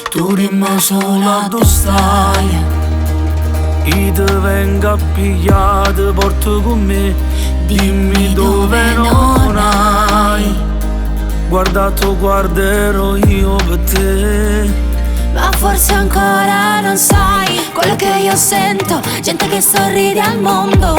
Tu dimmi sola dove stai, io ti vengo a pigliare, ti porto con me. dimmi dove non hai. Guardato, guarderò io per te. Ma forse ancora non sai quello che io sento. Gente che sorride al mondo,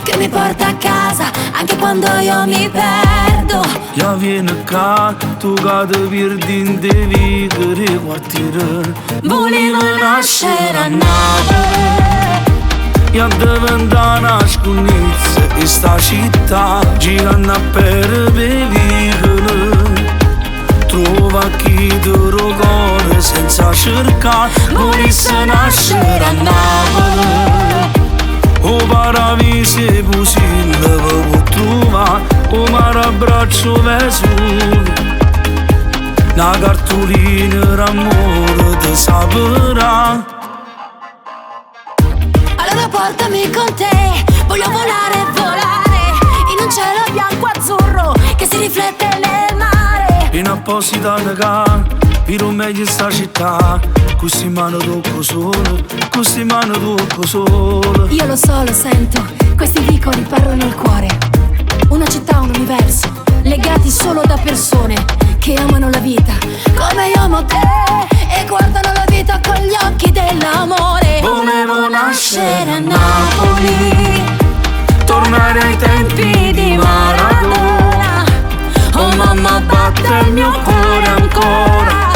che mi porta a casa anche quando io mi perdo. Ja vieni qua, tu cade perdi in te vigore quartiere. Volevo nascere a Napoli, Ja diventa una scugnizza in sta città, girando per vicoli. Trova chi ti cuore senza cercare. volesse nascere a Napoli. O paradiso possibile può trovare, o mare abbraccio Vesuvio. Una cartolina d'amore ti saprà. Allora portami con te, voglio volare, volare in un cielo bianco azzurro che si riflette nel mare. In apposita gara, per un meglio sta città. Così mano tocco solo, così mano tocco solo. Io lo so, lo sento, questi vicoli parlano il cuore. Una città, un universo, legati solo da persone che amano la vita come io amo te e guardano la vita con gli occhi dell'amore. Volevo Nascere a Napoli, tornare ai tempi di Maradona. oh mamma batte il mio cuore ancora.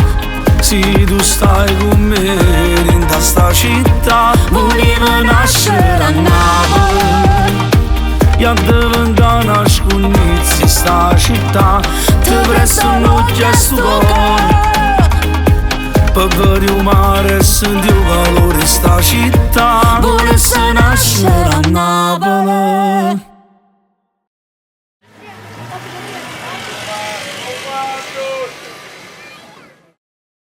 Se tu stai con me in sta città, Volevo nascere a Napoli, ja diventa una scugnizza in sta città. Ti presto un occhio a sto cuore, per vedere il mare e sentire il calore in sta città. volesse nascere a Napoli.